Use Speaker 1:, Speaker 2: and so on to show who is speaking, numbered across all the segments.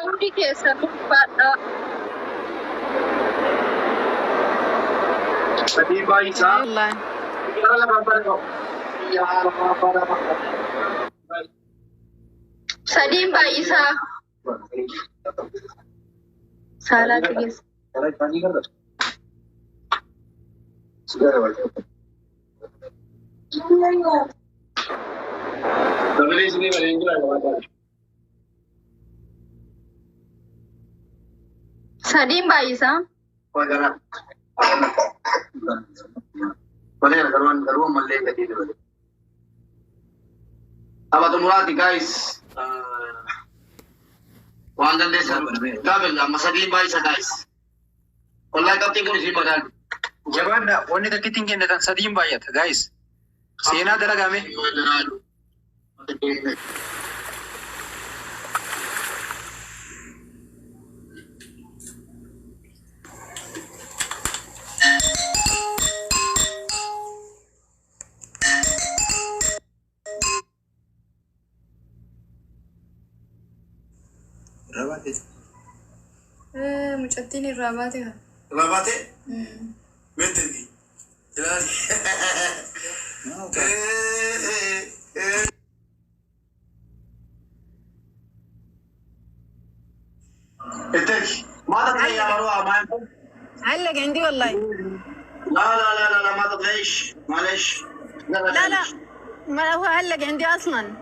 Speaker 1: hundi keessan uffadha.
Speaker 2: Sadii baay'isaa.
Speaker 3: Wallahi.
Speaker 2: Gara lamaan bara
Speaker 1: Sadiin baay'isaa. Saalaatu keessa. Sadiin baay'isaa.
Speaker 2: Abad Murati guys, Wandan desa, double lah, masa di bayi guys. Wallahi kau tinggal di sini badan.
Speaker 4: Jawaban dah, wanita kita tinggi dan sadim bayat guys. Sena darah kami.
Speaker 5: Rabate.
Speaker 3: Mucattiin irraa baate kan.
Speaker 5: Rabate? Metti. Jelas.
Speaker 2: Etek, mata tadi ya baru aman.
Speaker 3: علق عندي والله.
Speaker 2: لا ما تبغيش معلش.
Speaker 3: لا ما هو علق عندي اصلا.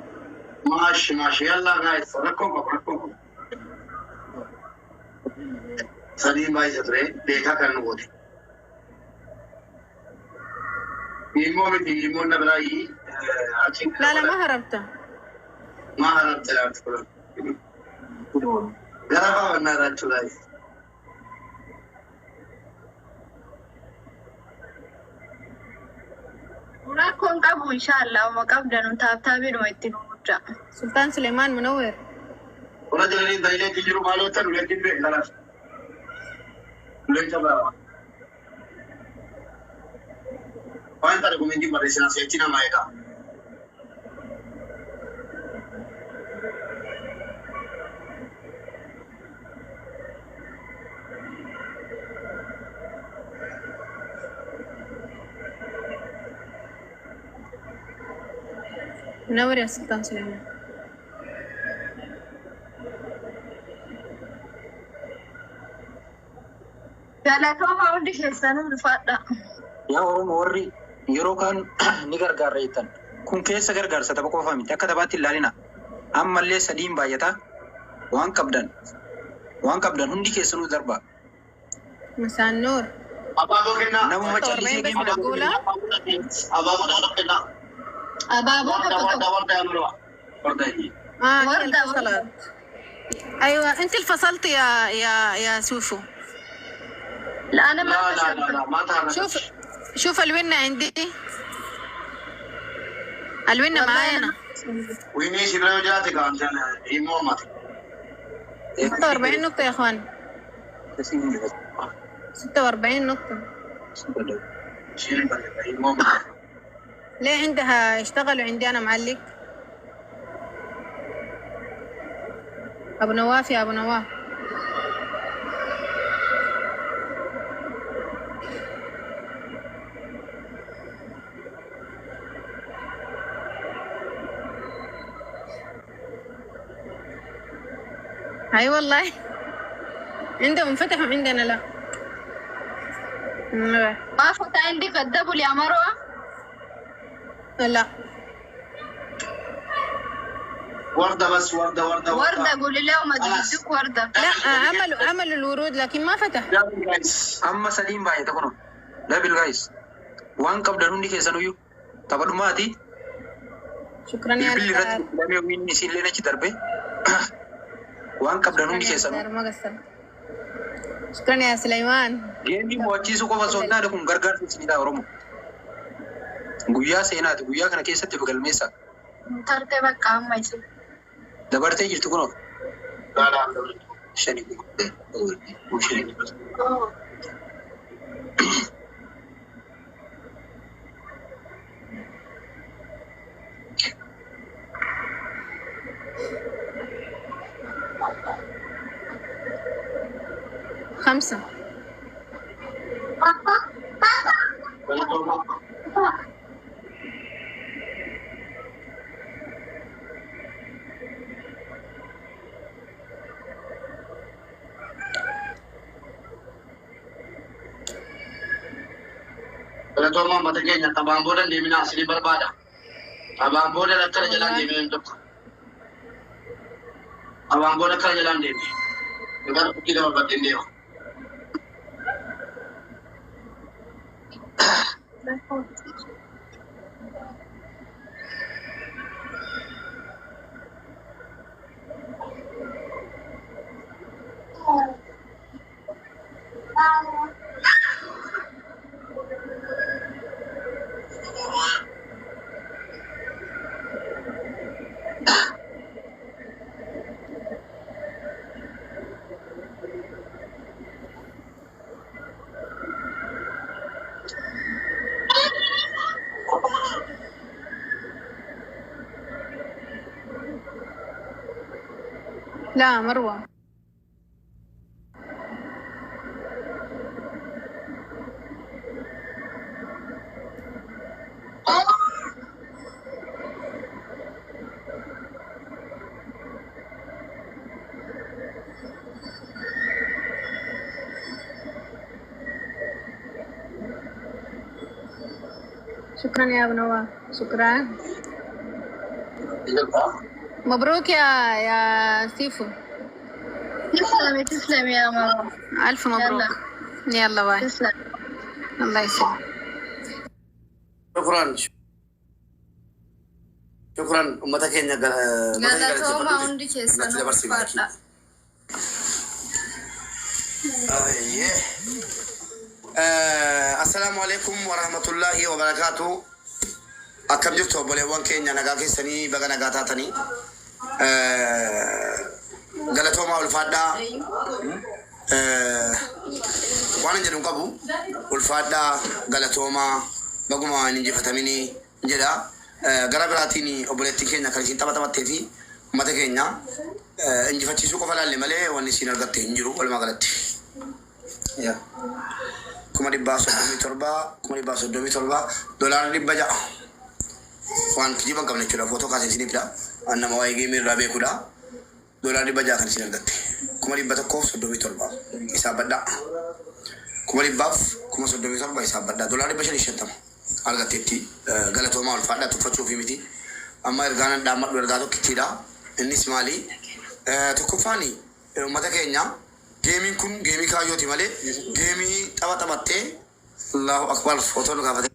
Speaker 2: ماشي يلا guys ركوب सलीम भाई जतरे देखा करने को थी इमो में थी इमो ने बनाई
Speaker 3: لا ما هربت.
Speaker 2: यार थोड़ा गरबा बना रहा चुलाई
Speaker 1: Rakkoon qabu inshallah uma qabdanu taabtaabinuma itti nuudda.
Speaker 3: سلطان سليمان منور.
Speaker 2: ولا جلني دايله تجرو مالو تر لكن بخلاص لين تبع وين ترى كوميدي مريسنا سيتنا مايكا
Speaker 3: منور يا سلطان سليمان.
Speaker 1: Galatooma hundi keessanuu ulfaadha.
Speaker 4: Yaa Oromoo warri yeroo kaan ni gargaarra jettan. Kun keessa gargaarsa tapha qofa miti. Akka taphaatti ilaalina. Ammallee sadiin baay'ata. Waan qabdan hundi keessanuu darba.
Speaker 3: مساء النور.
Speaker 2: أبابو كنا
Speaker 4: Namuma callisee
Speaker 3: بس
Speaker 4: deemee
Speaker 3: معقولة؟
Speaker 2: أبابو دولو كنا
Speaker 1: Abaaboo
Speaker 2: وردا يمروا وردا هي
Speaker 3: هي
Speaker 1: وردة.
Speaker 3: الفصلات. ايوه انت الفصلت يا سوسو.
Speaker 1: لا أنا ما
Speaker 2: لا ما تعرف
Speaker 3: شوف الونة عندي. الونة معايا انا.
Speaker 2: ويني شبرا جاتي كان جانا إيمو مات
Speaker 3: 46 نقطة يا اخوان. 46 نقطة.
Speaker 2: شيل بالك إيمو مات
Speaker 3: ليه عندها يشتغلوا عندي انا معلق؟ ابو نواف يا ابو نواف. اي والله عندهم فتحوا عندنا لا.
Speaker 1: ما فوت عندي كذبوا يا مروة.
Speaker 3: لا
Speaker 2: وردة بس وردة
Speaker 1: قولي لهم أجيبك وردة.
Speaker 3: لا عملوا الورود لكن ما فتح.
Speaker 4: amma sadiin baay'ata kunuun. Dabil guys. Waan qabdan hundi keessanuu tapha dhumaati.
Speaker 3: شكرا يا
Speaker 4: Bilbilli
Speaker 3: نثار.
Speaker 4: irratti filamee winni isiillee achi darbe. Waan qabdan hundi keessanuu.
Speaker 3: ما قصرت. شكرا يا سليمان.
Speaker 4: Geemii mo'achiisuu qofa osoo hin taane kun gargaarsa isinidha Oromoo. Guyyaa seenaati. Guyyaa kana keessatti galmeessa.
Speaker 1: Tartee bakka amma isin.
Speaker 4: Dabartee jirtu kunoo.
Speaker 2: لا
Speaker 4: Shanii.
Speaker 3: 5.
Speaker 2: Galatoomaa mata keenya tabaan booda deemina asii barbaada. Tabaan booda akkana jalaan deemee tokko. Tabaan booda akkana jalaan deemee. Egaa kukkii lama baddeen deema.
Speaker 3: لا مروة. شكرا يا ابو نواف، شكرا. مبروك يا سيفو.
Speaker 1: تسلمي تسلمي يا ماما.
Speaker 3: ألف مبروك. يلا باي.
Speaker 1: تسلم.
Speaker 3: الله يسلمك.
Speaker 2: شكرا شكرا أمتك إنك
Speaker 1: Galatoomaa hundi keessan ulfaadha.
Speaker 2: السلام عليكم ورحمة الله وبركاته. أكم جرتوا بليوان كينيا نجاكي سني بقى نجاتاتني. Galatoomaa ulfaadhaa waan jedhu qabu ulfaadhaa galatoomaa baguma waan injifatamini jedha gara biraatiin obboleettii keenya kan isin taphattee fi uummata keenya injifachiisuu qofa laalle malee waan isin argatte hin jiru walumaa galatti. 1,137 doolaara 600 waan kijiban qabne jechuudha footoo kaasee isiniifidha annama waa'ee geemii irraa beekudha. Doolaarri bajaa kan isin argatte 1,137 isaa baddaa 1,137 isaa baddaa doolaarri 550 argatteetti galatoomaa ulfaadhaa tuffachuufi miti amma ergaan dhaammadhu ergaa tokkittiidha innis maali tokkoffaani uummata keenya geemiin kun geemii kaayyooti malee geemii taphattee Allahu akbar footoo nu gaafate.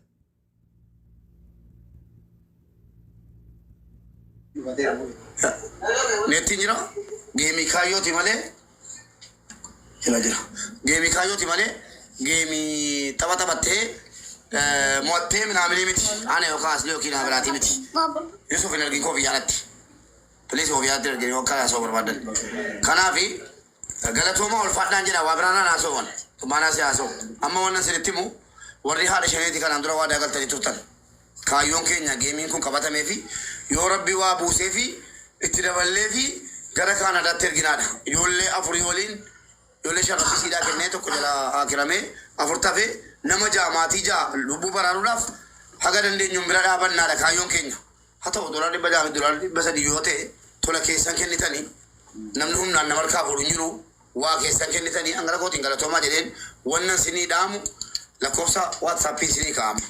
Speaker 2: Netti jira geemii kaayyooti malee jira geemii kaayyooti malee geemii taphattee mo'attee minaamini miti ana yookaan asli yookiin habiraati miti Yusuf hin argin koo biyyaanatti Please obiyaatti argin yookaan asoo barbaadan kanaafi galatoomaa ulfaadhaan jedha waa biraanaan asoowan tumaanaa siyaasoo amma wannan sinitti himu warri haadha shaneeti kanaan dura waa daagaltanii turtan kaayyoon keenya geemiin kun qabatamee fi yoo rabbi waa buusee fi itti daballee fi gara Kaanaadaatti erginaadha. Ijoollee afurii waliin ijoollee sharafisiidhaa kennee tokko jala hakiramee afur tafe nama ja'a maatii ja'a lubbuu baraaruudhaaf haga dandeenyuun bira dhaabannaadha kaayyoon keenya. Haa ta'u doolaarri 100 doolaarri 300 yoo ta'e tola keessan kennitanii namni humnaan nama harkaa fuudhu hin jiru waa keessan kennitanii hangara kootiin galatoomaa jedheen wannan sinii dhaamu lakkoofsa waatsaappii sinii kaa'ama.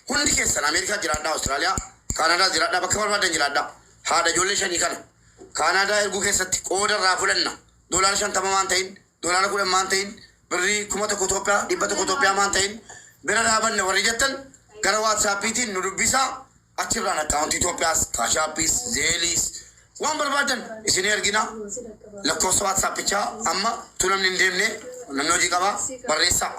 Speaker 2: Hundi keessan Ameerikaa jiraadhaa, Awustiraaliyaa, Kaanaadaa jiraadhaa, bakka barbaadan jiraadhaa. Haadha ijoollee shanii kana Kaanaadaa erguu keessatti qooda irraa fudhanna. Doolaara 50 maan ta'in, doolaara 10 maan ta'in, birrii 1,000 Itoophiyaa, 100 Itoophiyaa maan ta'in bira dhaabanne warri jettan gara waatsaappiitiin nu dubbisaa achirraan akkaawuntii Itoophiyaas, kaashaappiis, zeeliis waan barbaadan isin ergina. Lakkoofsa waatsaappichaa amma tu namni hin deemne namni hojii qabaa barreessaa.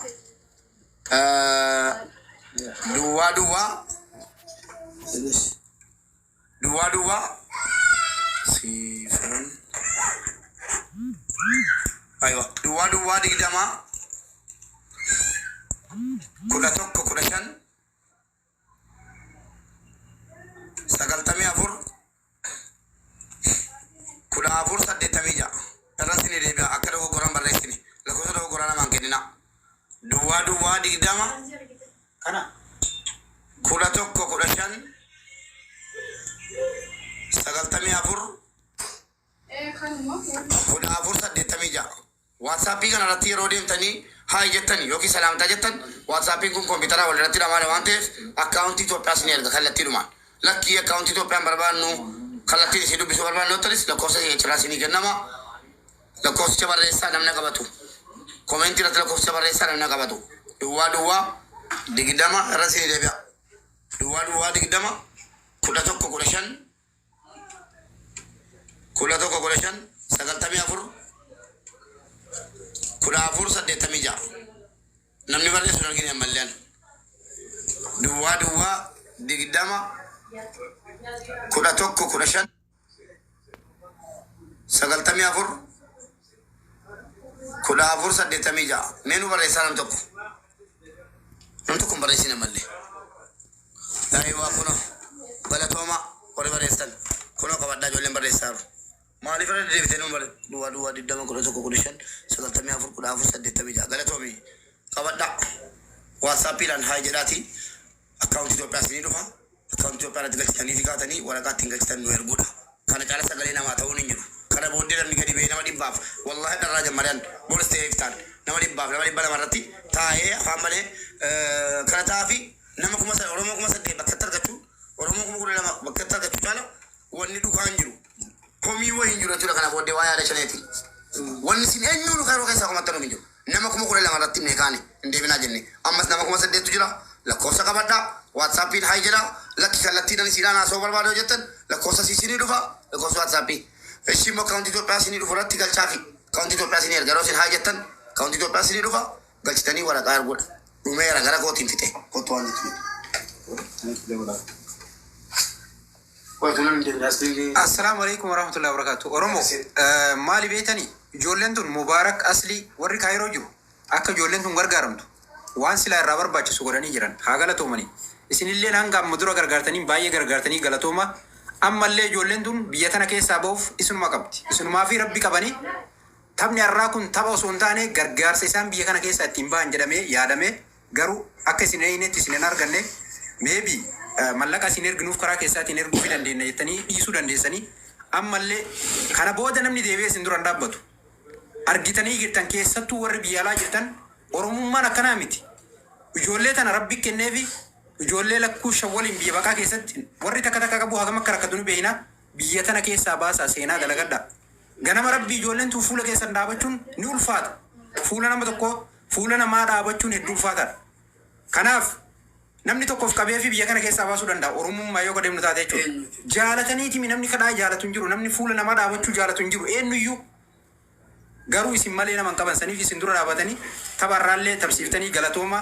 Speaker 2: Dua Sifan Ayo dua digdama Kudha tokko kudha shan sagaltamii afur kudha afur saddeettamii ja'a irra sini deebi'a akka dogoggoran barreessini lakkoofsa dogoggora nama duwwaa digdama
Speaker 4: Kana.
Speaker 2: kudha tokko kudha shan sagaltamii afur kudha afur saddeettamii ja'a. Waatsaappii kana irratti yeroo deemtanii haa jettanii yookiin salaamtaa jettan waatsaappiin kun kompiitara walirratti dhamaadha waan ta'eef akkaawuntii Itoophiyaa isin erga kallattiidhumaan. Lakkii akkaawuntii Itoophiyaan barbaannu kallattiin isin dubbisuu barbaannu yottanis lakkoofsa ciraa isinii kennama. Lakkoofsicha barreessaa namna qabatu. Koomeentii irratti lakkoofsicha barreessaa namna qabatu. Duwwaa digdama irra isinii deebi'a. Duwwaa digdama kudha tokko kudha shan sagaltamii afur kudha afur saddeettamii ja'a. Namni barreessu arginu ammalleen. Duwwaa digdama kudha tokko kudha shan sagaltamii afur kudha afur saddeettamii ja'a. Meenuu barreessaa nam tokko barreessina mallee. Daa'ii waa kunoo galatooma warri barreessan kunoo qabadhaa ijoolleen barreessaaru. Maaliif irra deebitee nu bare duwwaa digdama kudha tokko kudha shan sagaltamii afur kudha afur saddeettamii ja'a. Galatoomi qabadhaa. Waatsaappiidhaan haa jedhaati. Akkaawuntii Itoophiyaa isinii dhufa. Akkaawuntii Itoophiyaa irratti galchitanii fi kaatanii waraqaa ittiin galchitan nu erguudha. Kana caala sagalee namaa ta'uun hin jiru. Kana booddee namni gadi ba'ee nama dhibbaaf wallahi dharraa jammaraan boris ta'ee iftaan nama dhibbaaf nama dhibba lamarratti taa'ee afaan malee kana taa'aa fi nama Oromoo kuma saddeet bakkatti argachuu Oromoo kuma kudha lama bakkatti argachuu caala wanni dhugaa hin jiru. Komii wayii hin jiru jechuudha kana booddee waa yaada shaneeti. Wanni isin eenyuun kairoo keessaa kumattanuu hin jiru. Nama kuma kudha lamarratti meeqaani hin deebinaa jenne. Ammas nama kuma saddeettu jira. Lakkoofsa qabadhaa. Waatsaappiin haa jedhaa. Lakki kallattiidhaan isiidhaan haasoo barbaadu hojjettan lakkoofsa isinii dhufa. Lakkoofsa waatsaappii. Ishii akkaawuntii Itoophiyaa isinii dhufu irratti galchaa fi akkaawuntii Itoophiyaa isinii erga yeroo isin haa jettan akkaawuntii Itoophiyaa isinii dhufa galchitanii waraqaa erguudha. Dhumeera gara kootiin fixe. Kottu waan jechuudha.
Speaker 4: Assalamu alaikum warahmatullahi wabarakatuh. Oromo maali beetanii ijoolleen tun Mubaarak Aslii warri Kaayiroo jiru akka ijoolleen tun gargaaramtu waan silaa irraa barbaachisu godhanii jiran haa galatoomanii. Isinillee hanga amma dura gargaartanii baay'ee gargaartanii galatooma. Ammallee ijoolleen tun biyya tana keessaa ba'uuf isinuma qabdi. Isinumaa fi Rabbi qabanii taphni har'aa kun tapha osoo hin taane gargaarsa isaan biyya kana keessaa ittiin ba'an jedhamee yaadamee garuu akka isin eeyyinetti isin hin arganne meebii mallaqa isin erginuuf karaa keessaatiin erguu fi dandeenya jettanii dhiisuu dandeessanii ammallee kana booda namni deebi'ee isin dura hin dhaabbatu. Argitanii jirtan keessattuu warri biyya alaa jirtan Oromummaan akkanaa miti. Ijoollee tana Rabbi kenneefi ijoollee lakkuu shawwaliin biyya baqaa keessatti warri takka qabu hagam akka rakkatu nu beekna biyya tana keessaa baasaa seenaa dalagadha. Ganama Rabbi ijoolleen tun fuula keessan dhaabachuun ni ulfaata. Fuula nama tokko fuula namaa dhaabachuun hedduu ulfaataadha. Kanaaf namni tokkoof qabee fi biyya kana keessaa baasuu danda'a. Oromummaa yoo qadeemnu taate jechuudha. Jaalataniitimi namni kadhaa jaalatu hin jiru. Namni fuula namaa dhaabachuu jaalatu hin jiru. Eenyuyyuu garuu isin malee nama hin qaban saniif isin dura dhaabatanii tapharraallee tapsiiftanii galatooma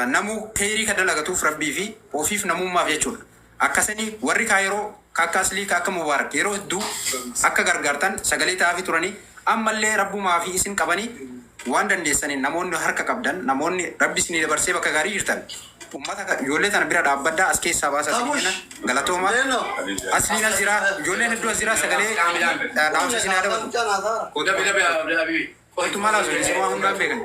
Speaker 4: namuu teerii kan dalagatuuf Rabbii fi ofiif namummaaf jechuudha. Akkasanii warri Kaayiroo akka Aslii akka Mubaarak yeroo hedduu akka gargaartan sagalee ta'aa turanii ammallee Rabbumaa fi isin qabanii waan dandeessaniin namoonni harka qabdan namoonni Rabbi isin dabarsee bakka gaarii jirtan ummata ijoollee tana bira dhaabbaddaa as keessaa baasaa isin kenna galatooma. Asliin as jira ijoolleen hedduu as jira sagalee dhaamsa isin haa dabatu. Qoitu maal haasoo isin waa hundaan beekan.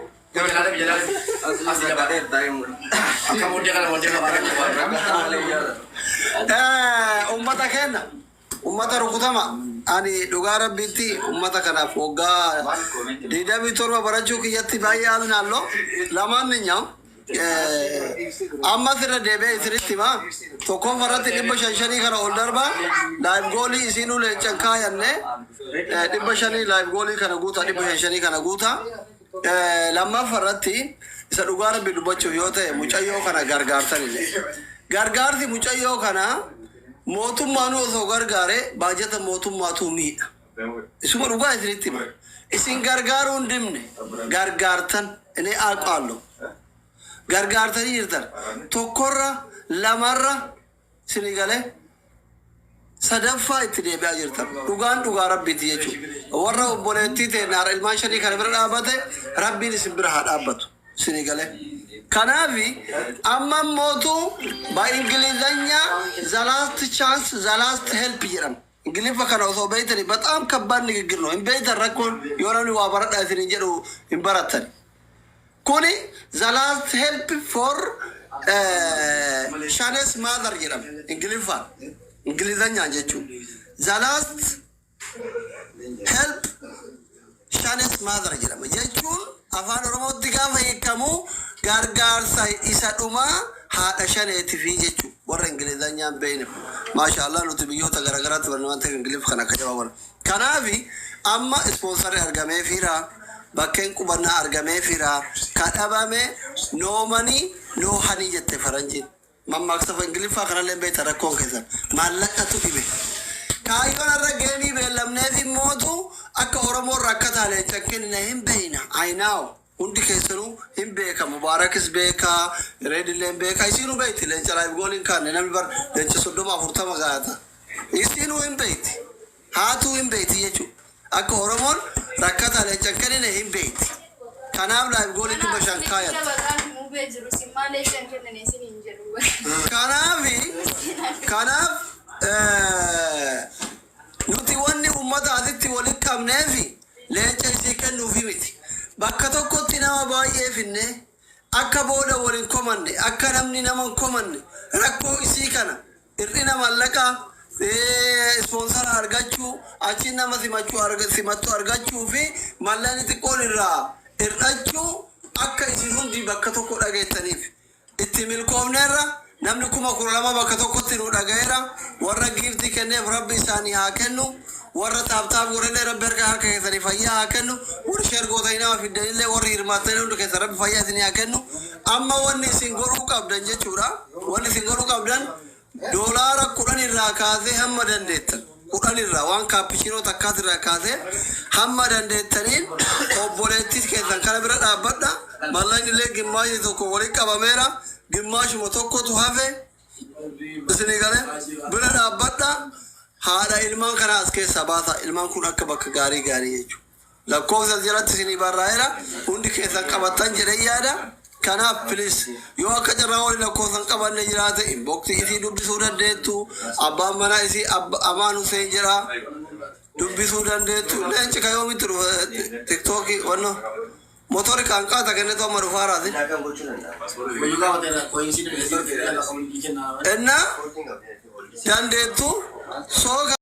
Speaker 6: Ummata kenna ummata rukutama ani dhugaa rabbiitti ummata kanaaf waggaa 27 barachuu kiyyatti baay'ee haalnaallo lamaan ninyam amma sirra deebi'ee isinitti hima tokkoon farratti 500 kana ol darba laayif goolii isinuu leencan kaayanne 500 laayif goolii kana guuta 500 kana guuta lammaffaa irratti isa dhugaa rabbi dubbachuuf yoo ta'e mucayyoo kana gargaartanillee gargaarsi mucayyoo kana mootummaan osoo gargaare baajata mootummaatu miidha. Isuma dhugaa isinitti hima. Isin gargaaruu hin dhimne gargaartan inni aqaallo. Gargaartanii jirtan tokkorra lamarra isinii galee sadaffaa itti deebi'aa jirtan. Dhugaan dhugaa rabbiiti jechuudha. Warra obboleettii ta'e naara ilmaan shanii kana bira dhaabbate rabbiin isin bira haa dhaabbatu isinii galee. Kanafi amma mootu ba Ingilizanya the last chance the last help jiran. Ingiliffa kana osoo beeytani በጣም ከባድ ንግግር ነው። እንበይተን rakkoon yoo namni waa baradhaa isin jedhu hin barattan. Kuni the last help for Shani's mother jedhama Ingiliffaan Ingilizanyaan jechuun the last help Shani's mother jedhama jechuun afaan Oromootti gaafa hiikamu gargaarsa isa dhumaa haadha Shaneetiif jechuun warra Ingilizanyaan beekne maashaallah nuti biyyoota garaagaraatti barnoota Ingiliff kana akka jabaawan kanaafi amma ispoonsarri argamee fiira bakkeen qubannaa argamee fiira kadhabame no money no honey jette faranjiin mammaaksa Ingiliffaa kanallee beekta rakkoon keessan maallaqatu dhibe kaayoon irra geemii beellamneef immootu akka Oromoo rakkataa leenca kennina hin beekna I know hundi keessanuu hin beeka Mubaarakis beeka Reedilleen beeka isinuu beekti leenca laayif gooliin kaanne namni bar leenca 30-40 gaata isinuu hin beekti haatuu hin beekti jechuudha akka Oromoon rakkataa leenca kennina hin beekti kanaaf laayif gooliin 500 kaayata kanaaf nuti wanni ummata asitti waliin qabneefi leenca isii kennuufi miti bakka tokkotti nama baay'ee finne akka booda waliin komanne akka namni nama komanne rakkoo isii kana hir'ina mallaqaa sponsora argachuu achi nama simattu argachuu fi mallaan xiqqoon irraa hir'achuu akka isin hundi bakka tokko dhageettaniif itti milkoomneerra namni 12,000 bakka tokkotti nu dhagayeera warra giiftii kenneef rabbi isaanii haa kennu warra taabtaaf godhanne rabbi harka keessanii fayyaa haa kennu warri shergoota nama fiddanillee warri hirmaattanii hundi keessa rabbi fayyaa isinii haa kennu amma wanni isin godhuu qabdan jechuudha wanni isin godhuu qabdan doolaara 10 irraa kaasee hamma dandeettan 10 irraa waan kaappichiinoo takkaas irraa kaasee hamma dandeettaniin obboleettis keessan kana bira dhaabbadha mallaan illee gimmaashii tokko waliin qabameera gimmaashuma tokkotu hafe isinii gale bira dhaabbadha haadha ilmaan kana as keessa baasa ilmaan kun akka bakka gaarii jechuudha lakkoofsa jalatti isinii barraa'eera hundi keessan qabattan jedhee yaada kanaaf please yoo akka carraa waliin lakkoofsan qabanne jiraate inboxii isii dubbisuu dandeettu abbaan manaa isii Amaan Hussein jedha dubbisuu dandeettu leenci kayoomitti dhufe tiktookii wanno motori kanqaata kennetu amma dhufaaraati enna dandeettu soo